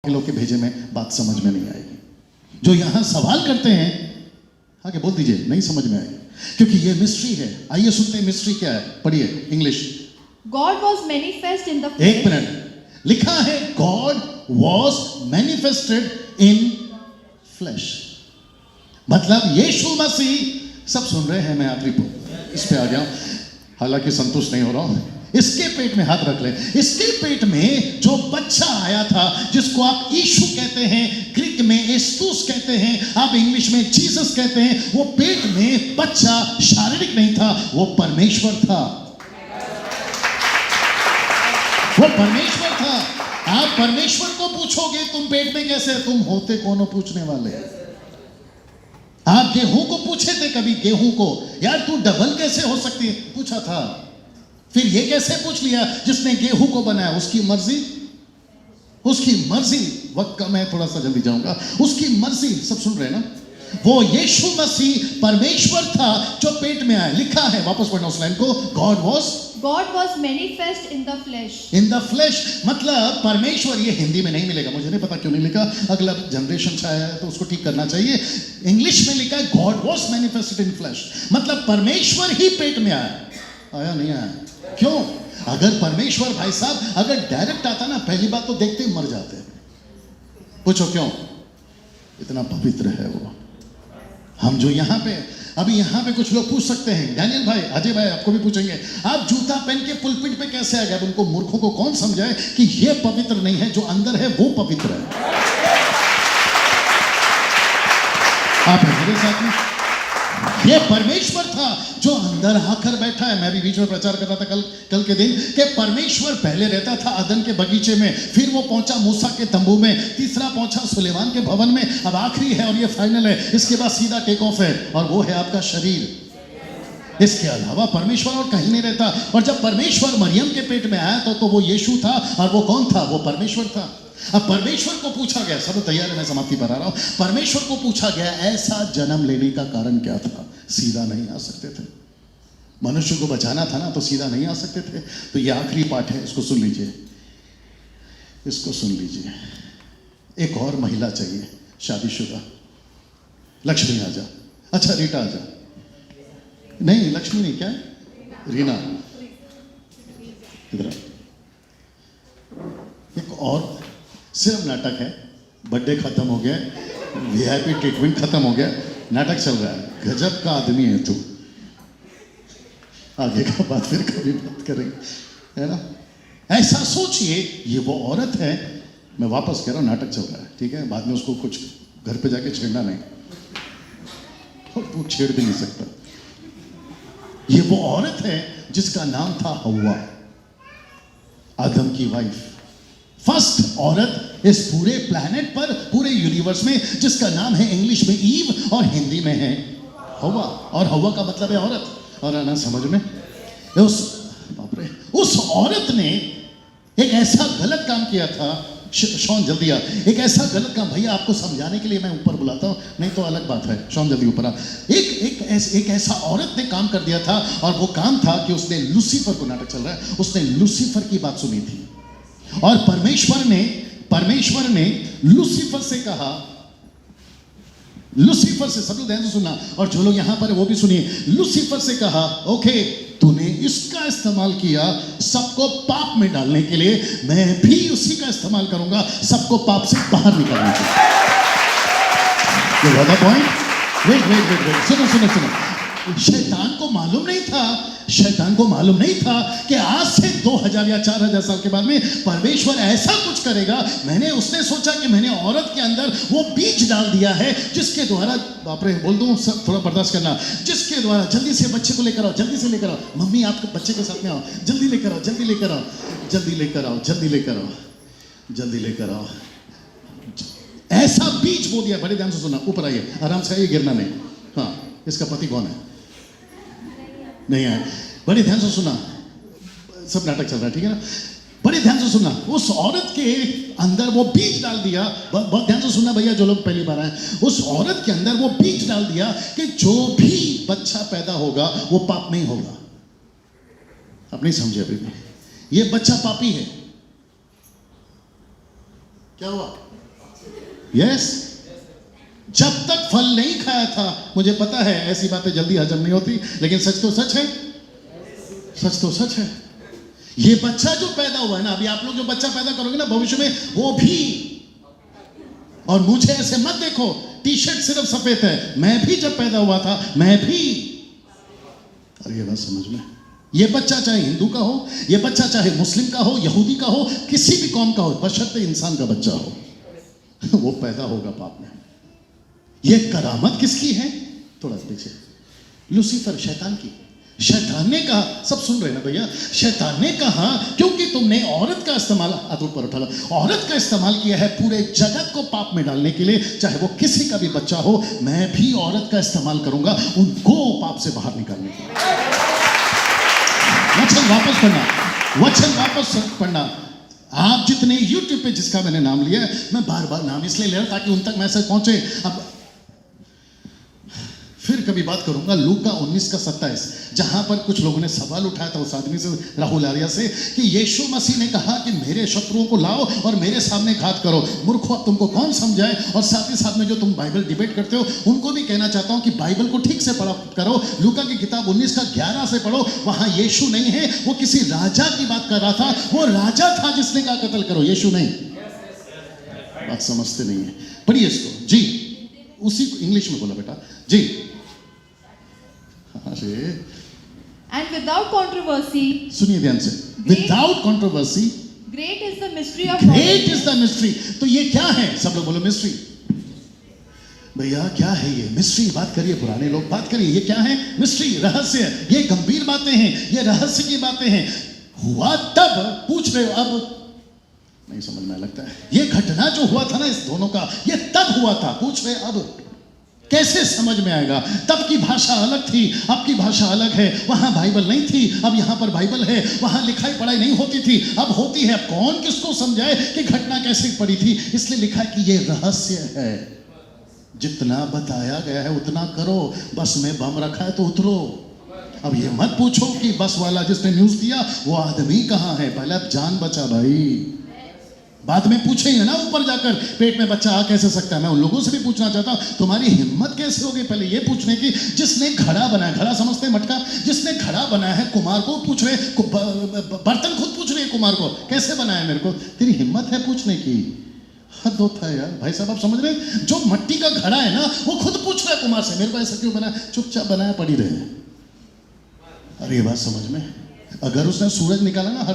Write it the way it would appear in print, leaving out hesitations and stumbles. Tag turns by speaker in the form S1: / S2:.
S1: लोग के भेजे में बात समझ में नहीं आएगी। जो यहां सवाल करते हैं आगे बोल दीजिए, नहीं समझ में आएगी क्योंकि ये मिस्ट्री है। आइए सुनते हैं मिस्ट्री क्या है, पढ़िए English.
S2: God was manifest in the
S1: एक
S2: flesh.
S1: मिनट, लिखा है God was manifested in flash, मतलब यीशु मसीह। सब सुन रहे हैं, मैं आखिरी इस पे आ गया, हालांकि संतुष्ट नहीं हो रहा हूं। इसके पेट में हाथ रख ले। इसके पेट में जो बच्चा आया था, जिसको आप यीशु कहते हैं, ग्रीक में एस्तुस कहते हैं, आप इंग्लिश में जीसस कहते हैं, वो पेट में बच्चा शारीरिक नहीं था, वो परमेश्वर था। वो परमेश्वर था। आप परमेश्वर को पूछोगे तुम पेट में कैसे, तुम होते कौन हो पूछने वाले। आप गेहूं को पूछे थे कभी, गेहूं को, यार तू डबल कैसे हो सकती है, पूछा था। फिर ये कैसे पूछ लिया जिसने गेहूं को बनाया, उसकी मर्जी, उसकी मर्जी। वक्त कम है, थोड़ा सा जल्दी जाऊंगा। उसकी मर्जी, सब सुन रहे हैं ना। वो यीशु मसीह परमेश्वर था जो पेट में आया। लिखा है, वापस पढ़ना उस लाइन को, God was
S2: manifest in the flesh.
S1: in the flesh, मतलब परमेश्वर। ये हिंदी में नहीं मिलेगा, मुझे नहीं पता क्यों नहीं लिखा, अगला जनरेशन छाया है तो उसको ठीक करना चाहिए। इंग्लिश में लिखा है God was manifested in flesh, मतलब परमेश्वर ही पेट में आया नहीं आया। क्यों? अगर परमेश्वर भाई साहब अगर डायरेक्ट आता ना, पहली बात तो देखते ही मर जाते। पूछो क्यों? इतना पवित्र है वो। हम जो यहाँ पे, अभी यहाँ पे कुछ लोग पूछ सकते हैं, डैनियल भाई, अजय भाई, आपको भी पूछेंगे, आप जूता पहन के पुलपिट पे कैसे आ गए? उनको मूर्खों को कौन समझाए कि ये पवित्र नहीं है, जो अंदर है वो पवित्र है। आप हैं मेरे साथ में? ये परमेश्वर था जो अंदर आकर बैठा है। मैं भी बीच में प्रचार कर रहा था कल के दिन कि परमेश्वर पहले रहता था अदन के बगीचे में, फिर वो पहुंचा मूसा के तंबू में, तीसरा पहुंचा सुलेमान के भवन में, अब आखिरी है और ये फाइनल है। इसके बाद सीधा टेक ऑफ है और वो है आपका शरीर। इसके अलावा परमेश्वर और कहीं नहीं रहता। और जब परमेश्वर मरियम के पेट में आया तो वो यीशु था, और वो कौन था? वो परमेश्वर था। अब परमेश्वर को पूछा गया, सब तैयार है, मैं समाप्ति पर आ रहा हूं। परमेश्वर को पूछा गया ऐसा जन्म लेने का कारण क्या था? सीधा नहीं आ सकते थे, मनुष्य को बचाना था ना, तो सीधा नहीं आ सकते थे। तो ये आखिरी पाठ है, इसको सुन लीजिए, इसको सुन लीजिए। एक और महिला चाहिए, शादीशुदा। लक्ष्मी आ जा, अच्छा रीटा आ जा, नहीं लक्ष्मी नहीं, क्या रीना, इधर। एक और सिर्फ नाटक है, बर्थडे खत्म हो गया, वीआईपी ट्रीटमेंट खत्म हो गया, नाटक चल रहा है। गजब का आदमी है तू। आगे का बात फिर कभी बात करेंगे, है ना। ऐसा सोचिए, ये वो औरत है, मैं वापस कह रहा हूँ, नाटक चल रहा है, ठीक है, बाद में उसको कुछ घर पे जाके छेड़ना नहीं, और तू छेड़ भी नहीं सकता। ये वो औरत है जिसका नाम था हव्वा, आदम की वाइफ, फर्स्ट औरत इस पूरे प्लैनेट पर, पूरे यूनिवर्स में, जिसका नाम है इंग्लिश में ईव और हिंदी में है हव्वा। और हव्वा का मतलब है औरत। और आना समझ में, उस औरत ने एक ऐसा गलत काम किया था। शॉन जल्दी आ, एक ऐसा गलत काम, भैया आपको समझाने के लिए मैं ऊपर बुलाता हूं, नहीं तो अलग बात है। शॉन जल्दी ऊपर आ। एक ऐसा औरत ने काम कर दिया था, और वो काम था कि उसने लूसीफर को, नाटक चल रहा है, उसने लूसीफर की बात सुनी थी, और परमेश्वर ने लूसीफर से कहा, लूसीफर से, सब लोग ध्यान से सुनना, और जो लोग यहां पर है वो भी सुनिए। लूसीफर से कहा, ओके तूने इसका इस्तेमाल किया सबको पाप में डालने के लिए, मैं भी उसी का इस्तेमाल करूंगा सबको पाप से बाहर निकालने के लिए। ये वाला पॉइंट। वेट, सुनो। शैतान को मालूम नहीं था कि आज से 2000 या 4000 साल के बाद में परमेश्वर ऐसा कुछ करेगा। उसने सोचा कि मैंने औरत के अंदर वो बीज डाल दिया है जिसके द्वारा, बाप रे बोल दूं, सब थोड़ा बर्दाश्त करना, जिसके द्वारा जल्दी से बच्चे को लेकर आओ, जल्दी से लेकर आओ, मम्मी आप बच्चे के साथ में आओ, जल्दी लेकर आओ, ऐसा बीज बो दिया। बड़े ध्यान से सुनना, ऊपर आइए, आराम से आइए, गिरना नहीं। हाँ, इसका पति कौन है? नहीं है। बड़े ध्यान से सुना, सब नाटक चल रहा है, ठीक है ना। बड़े ध्यान से सुनना, उस औरत के अंदर वो बीज डाल दिया। बहुत ध्यान से सुनना भैया, जो लोग पहली बार आए, उस औरत के अंदर वो बीज डाल दिया कि जो भी बच्चा पैदा होगा वो पाप नहीं होगा। आप नहीं समझे अभी भी, ये बच्चा पापी है। क्या हुआ? यस, जब तक फल नहीं खाया था, मुझे पता है ऐसी बातें जल्दी हजम नहीं होती, लेकिन सच तो सच है, सच तो सच है। ये बच्चा जो पैदा हुआ है ना, अभी आप लोग जो बच्चा पैदा करोगे ना भविष्य में, वो भी, और मुझे ऐसे मत देखो, टी शर्ट सिर्फ सफेद है, मैं भी जब पैदा हुआ था, मैं भी, और ये बात समझ में, ये बच्चा चाहे हिंदू का हो, ये बच्चा चाहे मुस्लिम का हो, यहूदी का हो, किसी भी कौम का हो, बशर्ते इंसान का बच्चा हो, वो पैदा होगा पाप में। ये करामत किसकी है? थोड़ा पीछे, लूसीफर, शैतान की। शैतान ने कहा, सब सुन रहे ना भैया, शैतान ने कहा क्योंकि तुमने औरत का इस्तेमाल, हाथ ऊपर उठा लो, औरत का इस्तेमाल किया है पूरे जगत को पाप में डालने के लिए, चाहे वो किसी का भी बच्चा हो, मैं भी औरत का इस्तेमाल करूंगा उनको पाप से बाहर निकालने के लिए। वचन वापस पढ़ना, वचन वापस पढ़ना। आप जितने यूट्यूब पे जिसका मैंने नाम लिया है, मैं बार बार नाम इसलिए ले रहा हूं ताकि उन तक मैसेज पहुंचे। अब फिर कभी बात करूंगा लूका 19:27, जहां पर कुछ लोगों ने सवाल उठाया था उस आदमी से, राहुल आर्या से, कि यीशु मसीह ने कहा कि मेरे शत्रुओं को लाओ और मेरे सामने घात करो। मूर्खों, अब तुमको कौन समझाए? और साथ ही साथ में जो तुम बाइबल डिबेट करते हो, उनको भी कहना चाहता हूं कि बाइबल को ठीक से पढ़ा करो। लूका की किताब 19:11 से पढ़ो, वहां यीशु नहीं है, वो किसी राजा की बात कर रहा था। वो राजा था जिसने कहा कत्ल करो, यीशु नहीं। बात समझते नहीं है, पढ़िए इसको जी, उसी को इंग्लिश में बोला बेटा जी।
S2: And without controversy,
S1: सुनिए ध्यान से, without controversy,
S2: great is the mystery of
S1: great is the mystery. तो ये क्या है? सब लोग बोलो मिस्ट्री। भैया क्या है ये मिस्ट्री? बात करिए, पुराने लोग बात करिए, ये क्या है? मिस्ट्री, रहस्य। ये गंभीर बातें हैं, ये रहस्य की बातें हैं। हुआ तब, पूछ रहे हो अब नहीं समझ में लगता है। ये घटना जो हुआ था ना इस दोनों का, ये तब हुआ था, पूछ रहे अब कैसे समझ में आएगा? तब की भाषा अलग थी, अब की भाषा अलग है। वहां बाइबल नहीं थी, अब यहां पर बाइबल है। वहां लिखाई पढ़ाई नहीं होती थी, अब होती है। अब कौन किसको समझाए कि घटना कैसे पड़ी थी? इसलिए लिखा है कि ये रहस्य है। जितना बताया गया है उतना करो। बस में बम रखा है तो उतरो। अब ये मत पूछो कि बस वाला जिसने न्यूज दिया वो आदमी कहां है, पहले अब जान बचा भाई। बाद में पूछेंगे ना ऊपर जाकर पेट में बच्चा आ कैसे सकता है। मैं उन लोगों से भी पूछना चाहता हूं, तुम्हारी हिम्मत कैसे होगी पहले ये पूछने की, जिसने घड़ा बनाया, घड़ा समझते हैं मटका, जिसने घड़ा बनाया है, कुमार को पूछ रहे, बर्तन खुद पूछ रहे हैं कुमार को कैसे बनाया मेरे को, तेरी हिम्मत है पूछने की? हद होता है यार भाई साहब, आप समझ रहे हैं? जो मट्टी का घड़ा है ना, वो खुद पूछ रहा है कुमार से, मेरे को ऐसा क्यों बनाया? चुपचाप बनाया, पड़ी रहे। अरे ये बात समझ में, अगर उसने सूरज निकाला ना